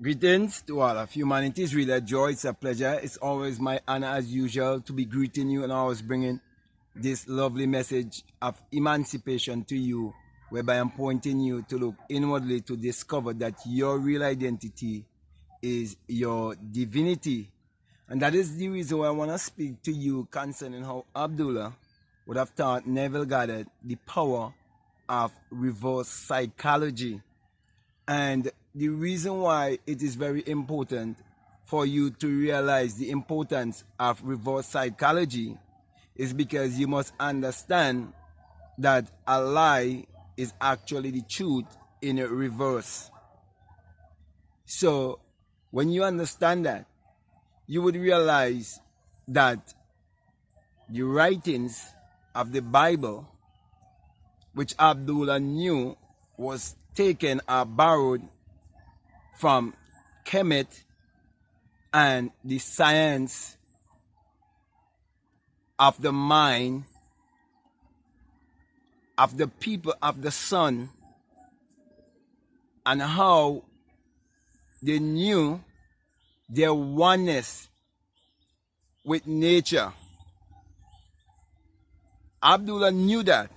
Greetings to all of humanity. It's really a joy. It's a pleasure. It's always my honor as usual to be greeting you and always bringing this lovely message of emancipation to you, whereby I'm pointing you to look inwardly to discover that your real identity is your divinity. And that is the reason why I want to speak to you concerning how Abdullah would have taught Nevill Goddard the power of reverse psychology. And the reason why it is very important for you to realize the importance of reverse psychology is because you must understand that a lie is actually the truth in a reverse. So when you understand that, you would realize that the writings of the Bible, which Abdullah knew was taken or borrowed from Kemet and the science of the mind of the people of the sun, and how they knew their oneness with nature. Abdullah knew that,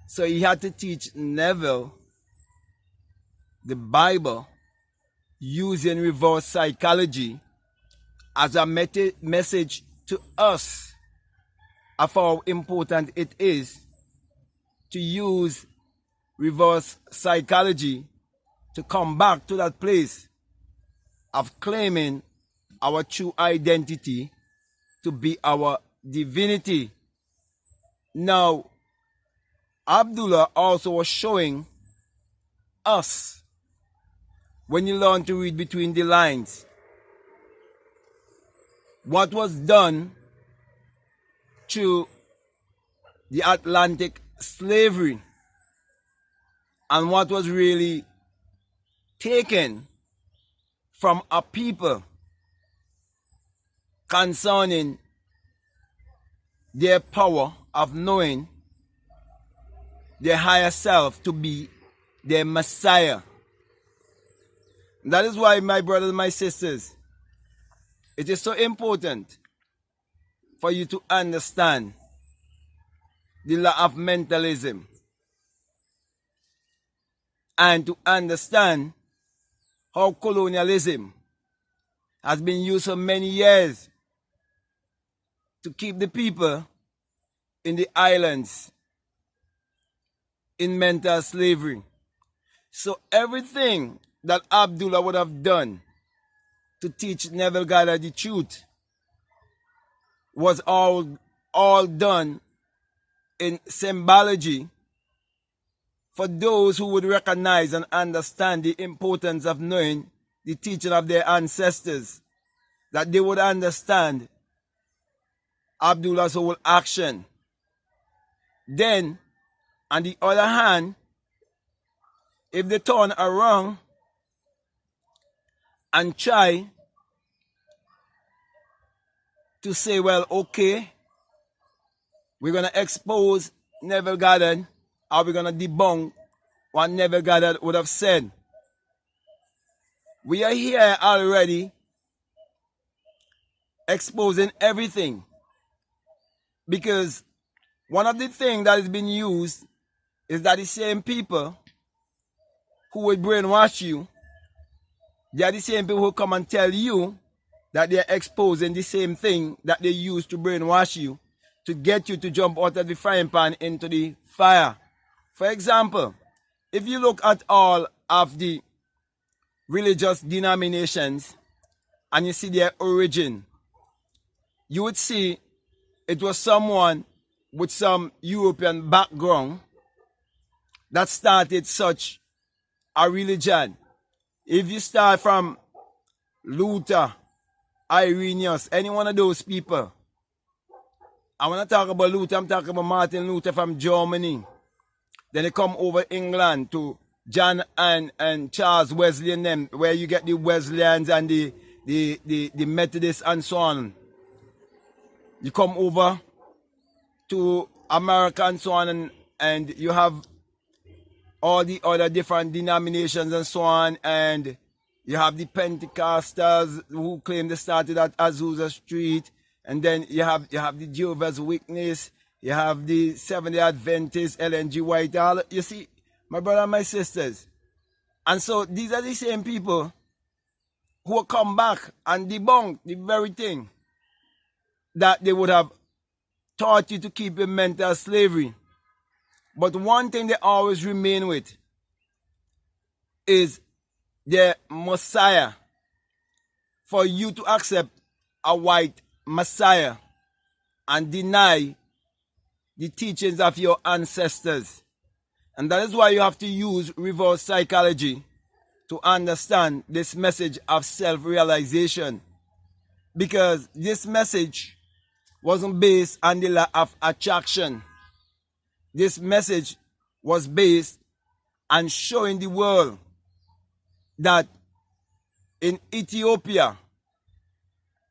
so he had to teach Nevill the Bible using reverse psychology as a message to us of how important it is to use reverse psychology to come back to that place of claiming our true identity to be our divinity. Now, Abdullah also was showing us, when you learn to read between the lines, what was done to the Atlantic slavery and what was really taken from a people concerning their power of knowing their higher self to be their Messiah. That is why, my brothers and my sisters, it is so important for you to understand the law of mentalism and to understand how colonialism has been used for many years to keep the people in the islands in mental slavery. So everything that Abdullah would have done to teach Nevill Goddard the truth was all done in symbology for those who would recognize and understand the importance of knowing the teaching of their ancestors, that they would understand Abdullah's whole action. Then, on the other hand, if they turn around and try to say, well, okay, we're going to expose Nevill Goddard, or we're going to debunk what Nevill Goddard would have said. We are here already exposing everything, because one of the things that has been used is that the same people who will brainwash you, they are the same people who come and tell you that they are exposing the same thing that they used to brainwash you to get you to jump out of the frying pan into the fire. For example, if you look at all of the religious denominations and you see their origin, you would see it was someone with some European background that started such a religion. If you start from Luther, Irenaeus, any one of those people, and when I talk about Luther, I'm talking about Martin Luther from Germany. Then they come over England to John and Charles Wesley and them, where you get the Wesleyans and the Methodists and so on. You come over to America and so on, and you have all the other different denominations and so on, and You have the Pentecostals who claim they started at Azusa Street. And then you have the Jehovah's Witness. You have the Seventh-day Adventists, LNG Whitehall. You see, my brother and my sisters. And so these are the same people who will come back and debunk the very thing that they would have taught you to keep in mental slavery. But one thing they always remain with is the Messiah. For you to accept a white Messiah and deny the teachings of your ancestors. And that is why you have to use reverse psychology to understand this message of self-realization. Because this message wasn't based on the law of attraction. This message was based on showing the world that in Ethiopia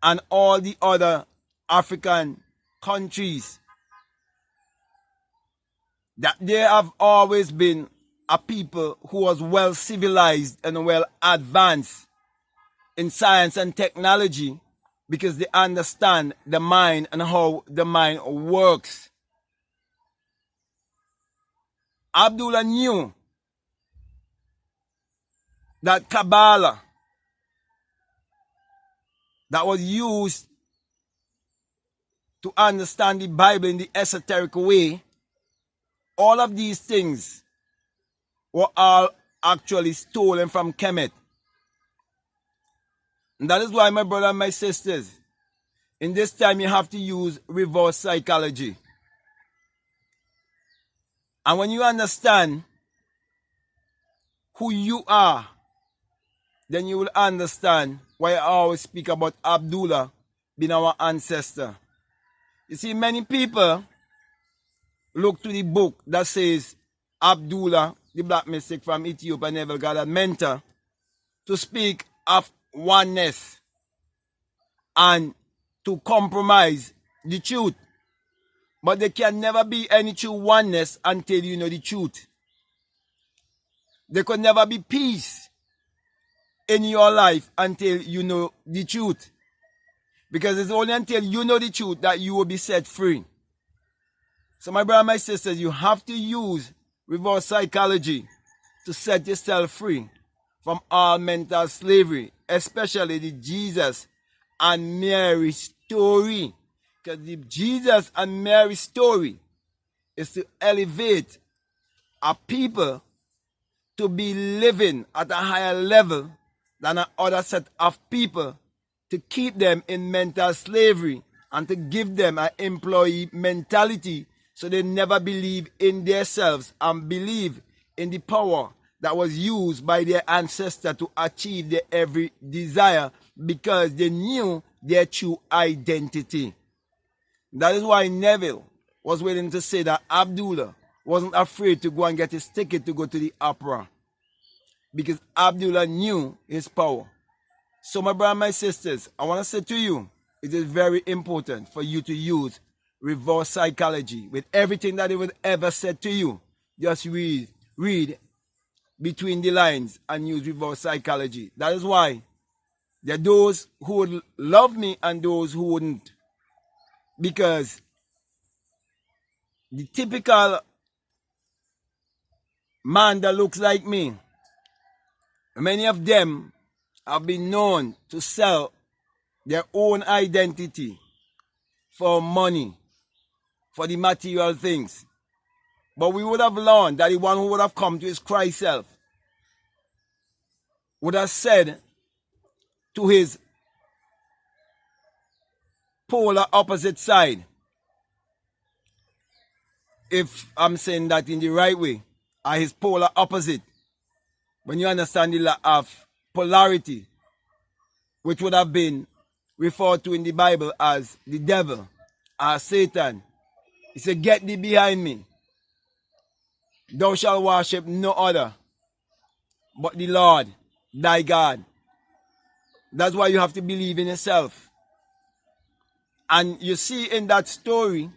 and all the other African countries, that there have always been a people who was well civilized and well advanced in science and technology because they understand the mind and how the mind works. Abdullah knew that Kabbalah that was used to understand the Bible in the esoteric way, all of these things were all actually stolen from Kemet. And that is why, my brother and my sisters, in this time you have to use reverse psychology. And when you understand who you are, then you will understand why I always speak about Abdullah being our ancestor. You see, many people look to the book that says Abdullah, the black mystic from Ethiopia, Nevill, Goddard mentor, to speak of oneness and to compromise the truth. But there can never be any true oneness until you know the truth. There could never be peace in your life until you know the truth. Because it's only until you know the truth that you will be set free. So my brother and my sisters, you have to use reverse psychology to set yourself free from all mental slavery, especially the Jesus and Mary story. Because the Jesus and Mary story is to elevate a people to be living at a higher level than another set of people, to keep them in mental slavery and to give them an employee mentality so they never believe in themselves and believe in the power that was used by their ancestor to achieve their every desire because they knew their true identity. That is why Nevill was willing to say that Abdullah wasn't afraid to go and get his ticket to go to the opera, because Abdullah knew his power. So my brothers and my sisters, I want to say to you, it is very important for you to use reverse psychology with everything that it would ever said to you. Just read between the lines and use reverse psychology. That is why there are those who would love me and those who wouldn't. Because the typical man that looks like me, many of them have been known to sell their own identity for money, for the material things. But we would have learned that the one who would have come to his Christ self would have said to his polar opposite side, if I'm saying that in the right way, are his polar opposite. When you understand the law of polarity, which would have been referred to in the Bible as the devil or Satan. He said, "Get thee behind me. Thou shalt worship no other but the Lord, thy God." That's why you have to believe in yourself. And you see in that story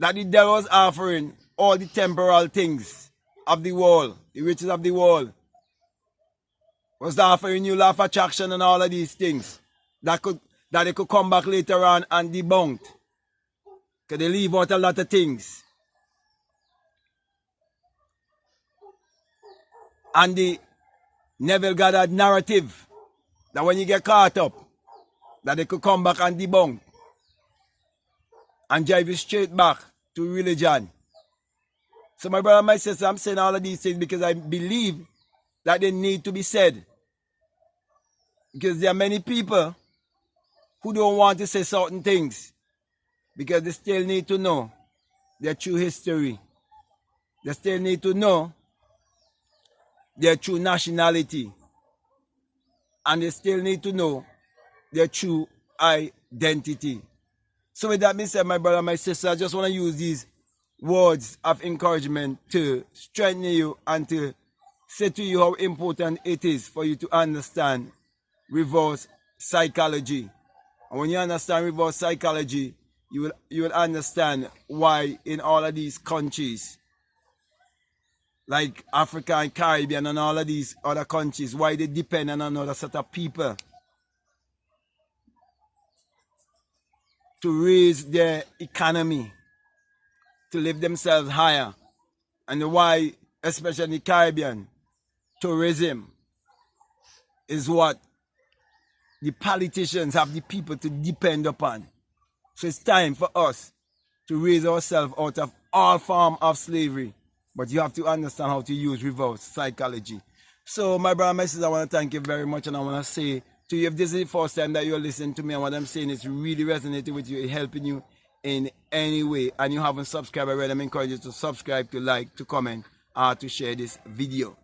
that the devil was offering all the temporal things of the world, the riches of the world, Was offering you law of attraction and all of these things that they could come back later on and debunk. Because they leave out a lot of things. And the Nevill Goddard narrative, that when you get caught up, that they could come back and debunk and drive you straight back to religion. So my brother and my sister, I'm saying all of these things because I believe that they need to be said. Because there are many people who don't want to say certain things because they still need to know their true history. They still need to know their true nationality. And they still need to know their true identity. So with that being said, my brother and my sister, I just want to use these words of encouragement to strengthen you and to say to you how important it is for you to understand reverse psychology. And when you understand reverse psychology, you will understand why in all of these countries, like Africa and Caribbean and all of these other countries, why they depend on another set of people to raise their economy, to lift themselves higher. And why, especially in the Caribbean, tourism is what the politicians have the people to depend upon. So it's time for us to raise ourselves out of all form of slavery. But you have to understand how to use reverse psychology. So my brother and my sister, I want to thank you very much, and I want to say to you, if this is the first time that you're listening to me and what I'm saying is really resonating with you, helping you in any way, and you haven't subscribed already, I'm encouraging you to subscribe, to like, to comment, or to share this video.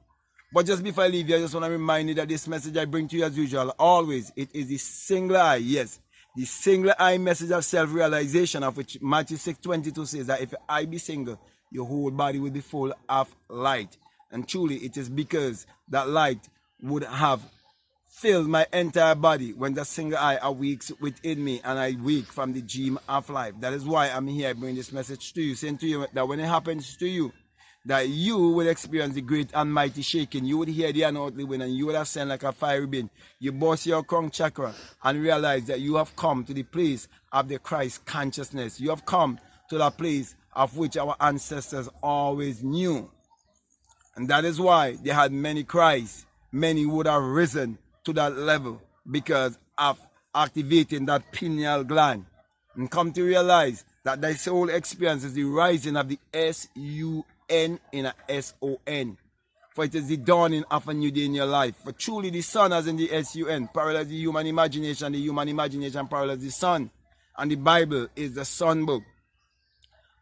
But just before I leave you, I just want to remind you that this message I bring to you as usual, always, it is the single eye, yes, the single eye message of self-realization, of which Matthew 6:22 says that if your eye be single, your whole body will be full of light. And truly, it is because that light would have filled my entire body when the single eye awakes within me and I wake from the dream of life. That is why I'm here bringing this message to you, saying to you that when it happens to you, that you will experience the great and mighty shaking. You would hear the unearthly wind and you would ascend like a fiery beam. You burst your crown chakra and realize that you have come to the place of the Christ consciousness. You have come to that place of which our ancestors always knew. And that is why they had many cries. Many would have risen to that level because of activating that pineal gland. And come to realize that this whole experience is the rising of the S-U-N in a S-O-N. For it is the dawning of a new day in your life. For truly the sun, as in the S-U-N, parallels the human imagination parallels the sun. And the Bible is the sun book.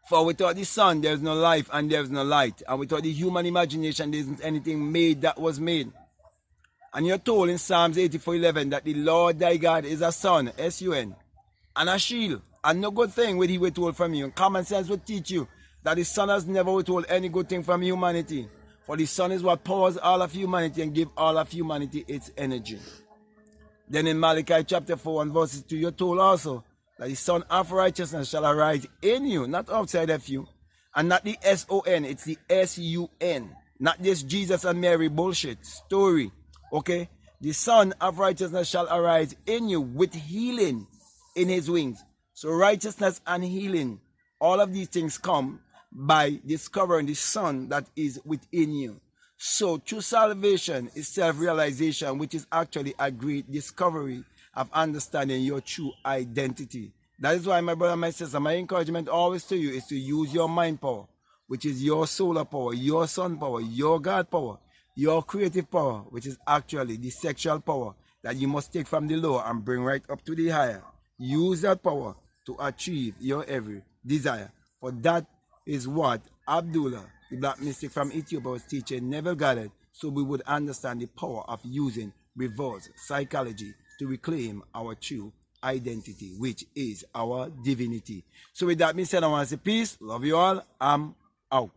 For without the sun, there is no life and there is no light. And without the human imagination, there isn't anything made that was made. And you're told in Psalms 84:11 that the Lord thy God is a sun, S-U-N, and a shield. And no good thing will he withhold from you. And common sense will teach you that the sun has never withhold any good thing from humanity. For the sun is what powers all of humanity and gives all of humanity its energy. Then in Malachi chapter 4 and verses 2, you're told also that the sun of righteousness shall arise in you, not outside of you. And not the S-O-N, it's the S-U-N. Not this Jesus and Mary bullshit story. Okay? The sun of righteousness shall arise in you with healing in his wings. So righteousness and healing, all of these things come by discovering the sun that is within you. So true salvation is self-realization, which is actually a great discovery of understanding your true identity. That is why, my brother and my sister, my encouragement always to you is to use your mind power, which is your solar power, your sun power, your God power, your creative power, which is actually the sexual power that you must take from the lower and bring right up to the higher. Use that power to achieve your every desire. For that is what Abdullah, the black mystic from Ethiopia, was teaching Nevill Goddard, so we would understand the power of using reverse psychology to reclaim our true identity, which is our divinity. So with that being said, I want to say peace, love you all, I'm out.